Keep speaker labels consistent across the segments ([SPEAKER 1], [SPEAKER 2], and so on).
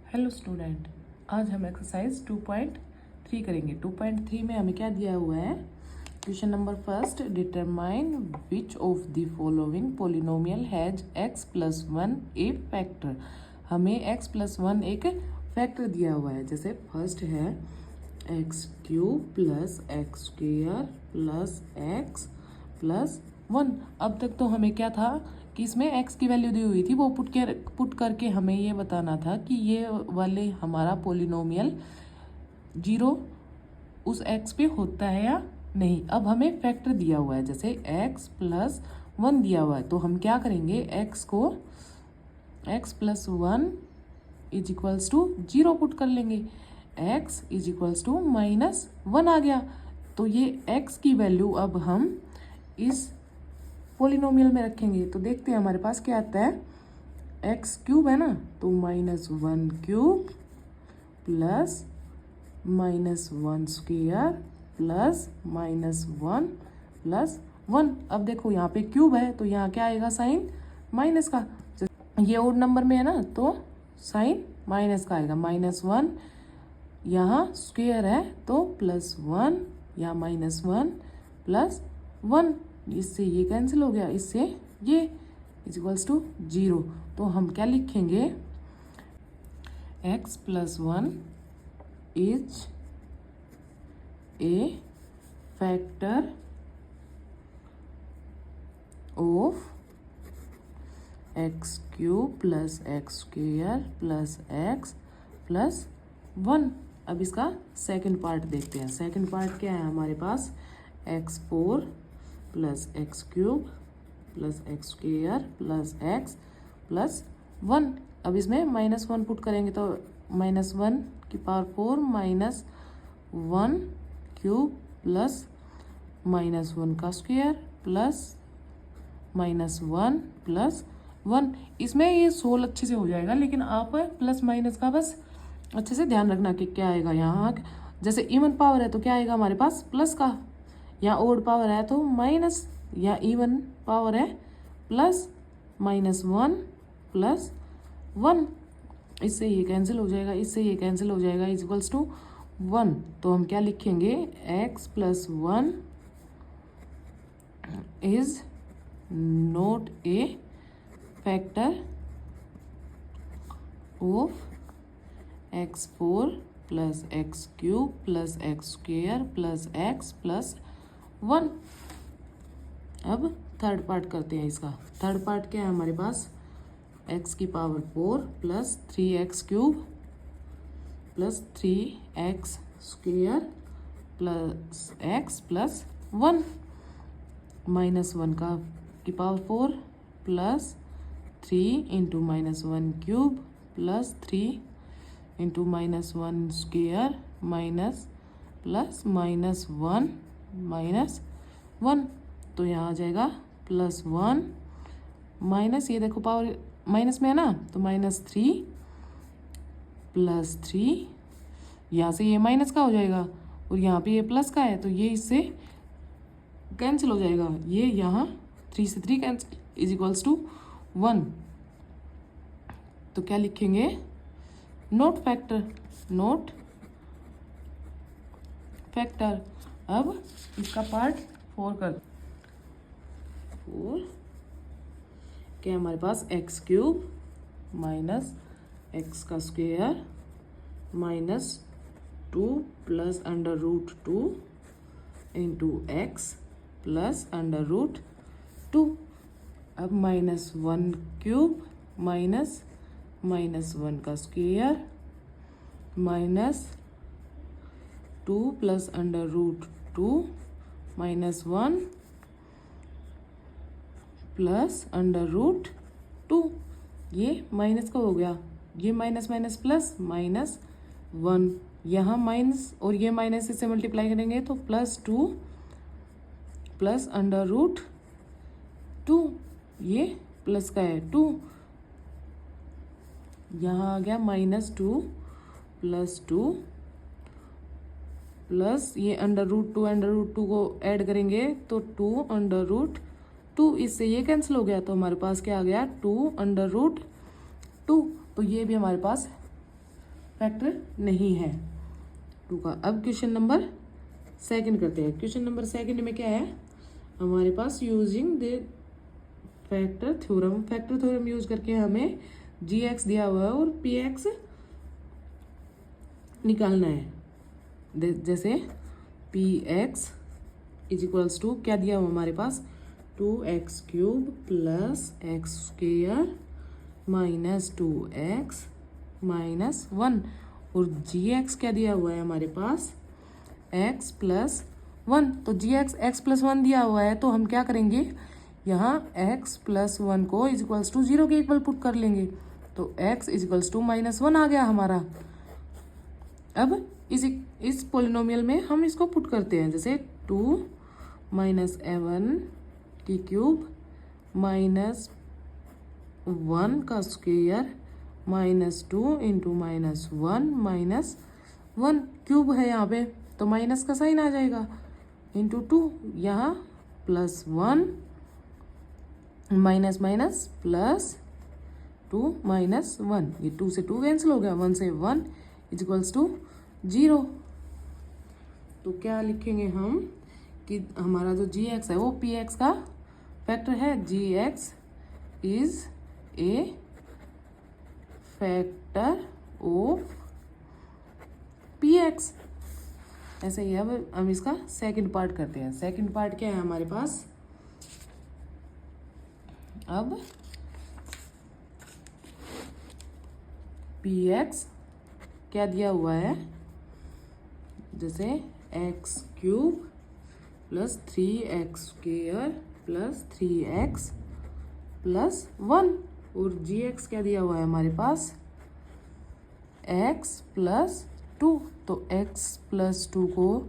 [SPEAKER 1] Hello student, आज हम exercise 2.3 करेंगे। 2.3 में हमें क्या दिया हुआ है? Question number first, determine which of the following polynomial has x+1 A factor. हमें x+1 एक फैक्टर दिया हुआ है। जैसे फर्स्ट है x³ plus x square plus x plus 1। अब तक तो हमें क्या था कि इसमें x की वैल्यू दी हुई थी, वो पुट करके हमें ये बताना था कि ये वाले हमारा पोलिनोमियल 0 उस x पे होता है या नहीं। अब हमें फैक्टर दिया हुआ है, जैसे x+1 दिया हुआ है, तो हम क्या करेंगे, x को x+1 is equals to 0 put कर लेंगे। x इज इक्वल्स टू -1 आ गया, तो ये x की वैल्यू अब हम इस पोलिनोमियल में रखेंगे। तो देखते हैं हमारे पास क्या आता है। x³ है ना, तो -1³ प्लस -1 स्क्वेयर प्लस -1 प्लस 1। अब देखो यहाँ पे क्यूब है, तो यहाँ क्या आएगा, साइन माइनस का। ये ओड नंबर में है ना, तो साइन माइनस का आएगा। -1 यहाँ स्क्वेयर है तो +1, यहाँ -1 प्लस 1, इससे ये कैंसिल हो गया, इससे ये इज इक्वल्स टू 0। तो हम क्या लिखेंगे, x+1 is a factor of x³ plus x square plus x plus 1। अब इसका सेकंड पार्ट देखते हैं। सेकंड पार्ट क्या है हमारे पास, x4 plus x³ plus x square plus x plus 1। अब इसमें -1 पुट करेंगे तो -1 की पावर 4 -1³ प्लस -1 का स्क्वेयर प्लस -1 प्लस 1। इसमें ये सोल अच्छे से हो जाएगा, लेकिन आप प्लस माइनस का बस अच्छे से ध्यान रखना कि क्या आएगा। यहाँ जैसे इवन पावर है तो क्या आएगा हमारे पास, प्लस का। यहाँ ओड पावर है तो माइनस, या इवन पावर है प्लस -1 प्लस 1। इससे ये कैंसिल हो जाएगा, इससे ये कैंसिल हो जाएगा, इज इक्वल्स टू 1। तो हम क्या लिखेंगे, x+1 is not a factor of x4 plus x³ plus x square plus x plus 1। अब थर्ड पार्ट करते हैं इसका। थर्ड पार्ट क्या है हमारे पास, x की power 4 plus 3x³ plus 3x square plus x plus 1 -1 का की power 4 plus 3 into -1³ plus 3 into -1 square minus plus -1 -1। तो यहाँ आ जाएगा +1 माइनस, ये देखो पावर माइनस में है ना, तो -3 प्लस 3, यहाँ से ये माइनस का हो जाएगा और यहाँ पे ये प्लस का है, तो ये इससे कैंसिल हो जाएगा। ये यहाँ 3 से 3 कैंसिल, इज इक्वल्स टू 1। तो क्या लिखेंगे, नोट फैक्टर, नोट फैक्टर। अब इसका पार्ट 4 कर 4 क्या हमारे पास, x³ माइनस एक्स का square -2 plus √2 into x plus √2। अब -1³ माइनस -1 का स्क्वेयर -2 प्लस √2 -1 प्लस √2। ये माइनस का हो गया, ये माइनस माइनस प्लस -1, यहाँ माइनस और ये माइनस इससे मल्टीप्लाई करेंगे तो +2 प्लस √2, ये प्लस का है 2, यहाँ आ गया -2 प्लस 2 प्लस ये √2 को ऐड करेंगे तो 2 इससे ये कैंसिल हो गया, तो हमारे पास क्या आ गया, 2 √2। तो ये भी हमारे पास फैक्टर नहीं है 2 का। अब क्वेश्चन नंबर सेकंड करते हैं। क्वेश्चन नंबर सेकंड में क्या है हमारे पास, using the factor theorem. Factor theorem use करके हमें जी एक्स दिया हुआ है और पी एक्स निकालना है। जैसे P x is equals to क्या दिया हुआ हमारे पास, 2x³ plus x square minus 2x minus 1, और जी एक्स क्या दिया हुआ है हमारे पास, x प्लस 1। तो जी एक्स एक्स प्लस 1 दिया हुआ है, तो हम क्या करेंगे यहाँ x प्लस 1 को इज इक्वल्स टू 0 के इक्वल पुट कर लेंगे। तो x इज इक्वल्स टू -1 आ गया हमारा। अब इस पोलिनोमियल में हम इसको पुट करते हैं, जैसे 2 माइनस a1 माइनस 1 का square minus 2 into -1 minus 1 cube है यहाँ पे, तो माइनस का साइन आ जाएगा, इंटू 2 यहाँ plus 1 minus minus plus 2 minus 1, ये 2 से 2 कैंसिल हो गया, 1 से 1 इज इक्वल्स टू 0। तो क्या लिखेंगे हम कि हमारा जो जी एक्स है वो पी एक्स का फैक्टर है। G X is a factor of P X. ऐसे ही अब हम इसका सेकंड पार्ट करते हैं। सेकंड पार्ट क्या है हमारे पास, अब पी एक्स क्या दिया हुआ है, जैसे x³ plus 3x² plus 3x plus 1, और जी एक्स क्या दिया हुआ है हमारे पास, x प्लस 2। तो x प्लस 2 को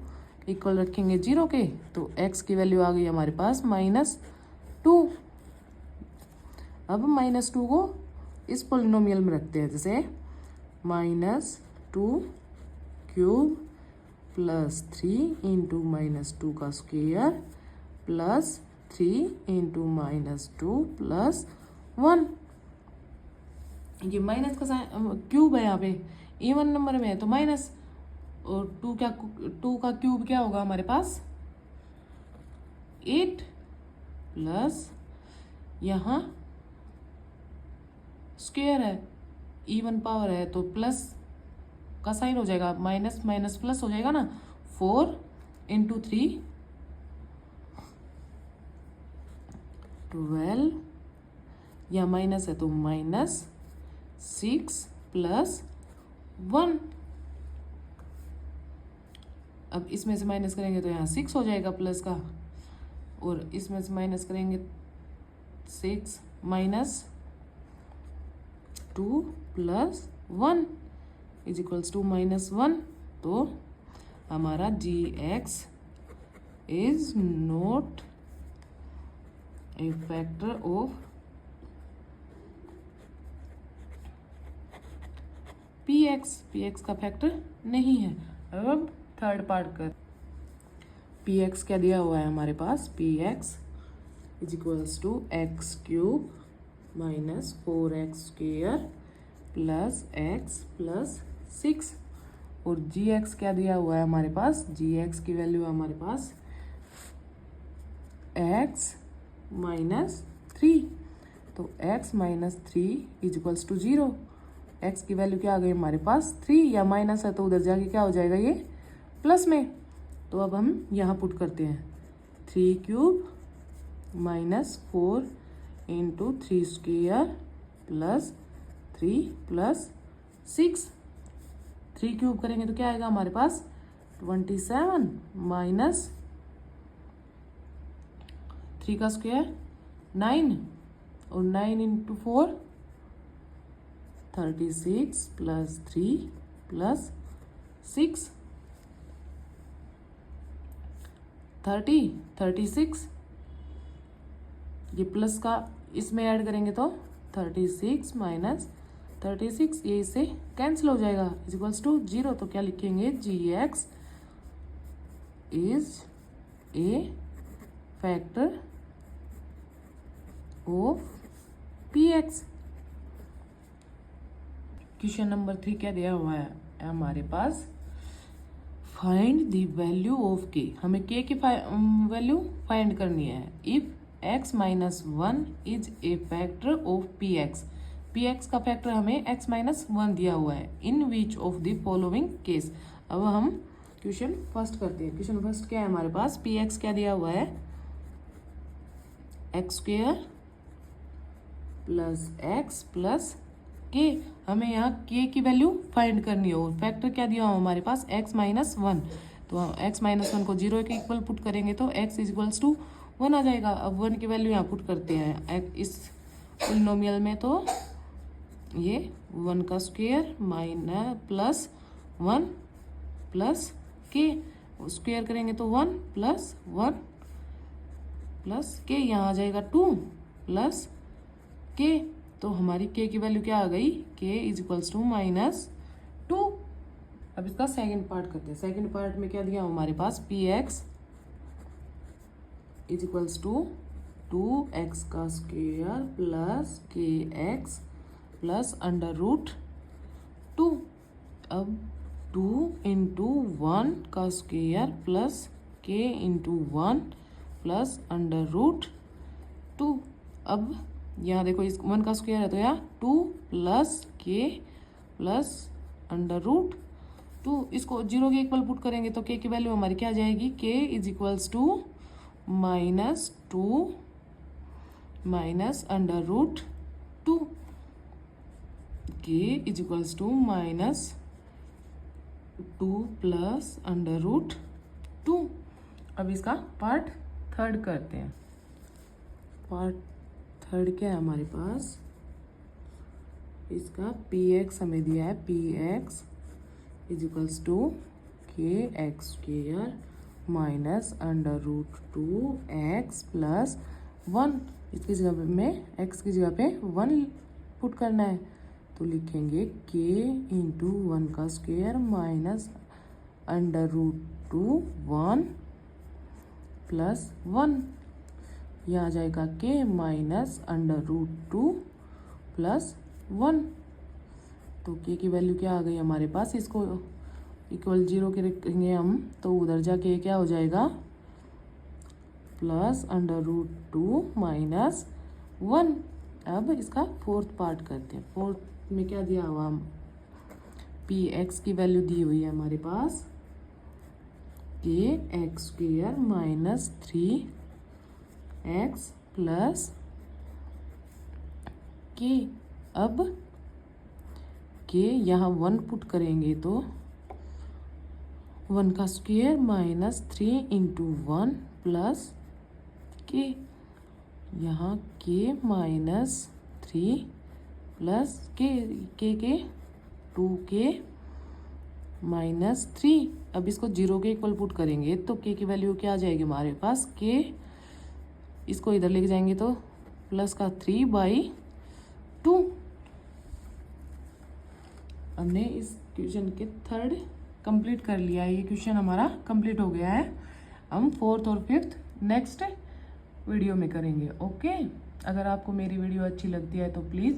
[SPEAKER 1] इक्वल रखेंगे 0 के, तो x की वैल्यू आ गई हमारे पास -2। अब -2 को इस पोलिनोमियल में रखते हैं, जैसे -2³ प्लस 3 इंटू -2 का स्क्वेयर प्लस 3 इंटू -2 प्लस 1। ये माइनस का क्यूब है, यहाँ पे इवन नंबर में है तो माइनस, और 2 का क्यूब क्या होगा हमारे पास 8, प्लस यहाँ स्क्वेयर है, इवन पावर है तो प्लस का साइन हो जाएगा, माइनस माइनस प्लस हो जाएगा ना, 4 इंटू 3 12, या माइनस है तो -6 प्लस 1। अब इसमें से माइनस करेंगे तो यहाँ 6 हो जाएगा प्लस का, और इसमें से माइनस करेंगे 6 minus 2 plus 1 is equals to -1। तो हमारा G X is not a factor of P X का फैक्टर नहीं है। अब थर्ड पार्ट कर, पी एक्स क्या दिया हुआ है हमारे पास, P x is equals to x³ minus 4x² plus x plus 6, और जी एक्स क्या दिया हुआ है हमारे पास, जी एक्स की वैल्यू है हमारे पास x माइनस 3। तो x minus 3 is equals to 0। x की वैल्यू क्या आ गई हमारे पास 3, या माइनस है तो उधर जाके क्या हो जाएगा ये प्लस में। तो अब हम यहाँ पुट करते हैं, 3³ minus 4 into 3 square plus 3 plus 6, 3³ करेंगे तो क्या आएगा हमारे पास 27 माइनस 3 का स्क्वायर 9, और 9 इंटू 4 36 प्लस 3 प्लस 6 36, ये प्लस का इसमें ऐड करेंगे तो 36 माइनस 36, ये इससे कैंसिल हो जाएगा, इज इक्वल्स टू 0। तो क्या लिखेंगे, G X is a factor of P X. Question number 3 क्या दिया हुआ है हमारे पास, find the value of K. हमें के की वैल्यू फाइंड करनी है। If x minus 1 is a factor of P X, P X का फैक्टर हमें x माइनस 1 दिया हुआ है। In which of the following case. अब हम क्वेश्चन फर्स्ट करते हैं। क्वेश्चन फर्स्ट क्या है हमारे पास, पी एक्स क्या दिया हुआ है, x square plus x plus के। हमें यहाँ के की वैल्यू फाइंड करनी है और फैक्टर क्या दिया हुआ हमारे पास, x माइनस 1। तो x माइनस 1 को 0 के इक्वल पुट करेंगे तो x इज इक्वल्स टू 1 आ जाएगा। अब 1 की वैल्यू यहाँ पुट करते हैं इस पॉलिनोमियल में, तो ये 1 का स्क्वेयर माइनस प्लस 1 प्लस के, स्क्वेयर करेंगे तो 1 प्लस 1 प्लस के, यहाँ आ जाएगा 2 प्लस के। तो हमारी के की वैल्यू क्या आ गई, के इज इक्वल्स टू -2। अब इसका सेकंड पार्ट करते हैं। सेकंड पार्ट में क्या दिया हमारे पास, P x is equals to 2x का square plus K X plus √2। अब 2 इंटू 1 का square plus K into 1 plus √2। अब यहाँ देखो इस 1 का स्क्वायर है तो यहाँ 2 प्लस के प्लस √2। इसको 0 के इक्वल पुट करेंगे तो के की वैल्यू हमारी क्या आ जाएगी, के इज इक्वल्स टू -2 माइनस √2, के इज इक्वल्स टू -2 प्लस √2। अब इसका पार्ट थर्ड करते हैं। पार्ट थर्ड क्या है हमारे पास, इसका पी एक्स हमें दिया है, P x is equals to K X square minus √2x plus 1। इसकी जगह में x की जगह पे 1 पुट करना है तो लिखेंगे के इंटू 1 का स्क्वेयर माइनस √2 1 प्लस 1। यहाँ आ जाएगा के माइनस √2 प्लस 1। तो के की वैल्यू क्या आ गई हमारे पास, इसको इक्वल 0 के रखेंगे हम तो उधर जाके क्या हो जाएगा, प्लस √2 माइनस 1। अब इसका फोर्थ पार्ट करते हैं। फोर्थ में क्या दिया हुआ, हम पी एक्स की वैल्यू दी हुई है हमारे पास, के X square minus 3x plus के। अब के यहाँ 1 पुट करेंगे तो 1 का स्क्वेयर माइनस 3 इंटू 1 प्लस के, यहाँ के माइनस 3 प्लस के 2 के -3। अब इसको 0 के इक्वल पुट करेंगे तो के की वैल्यू क्या आ जाएगी हमारे पास, के इसको इधर लेके जाएंगे तो प्लस का 3/2। हमने इस क्वेश्चन के थर्ड कंप्लीट कर लिया है। ये क्वेश्चन हमारा कंप्लीट हो गया है। हम फोर्थ और फिफ्थ नेक्स्ट वीडियो में करेंगे। ओके, अगर आपको मेरी वीडियो अच्छी लगती है तो please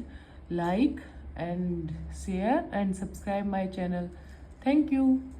[SPEAKER 1] like and share and subscribe my channel. Thank you.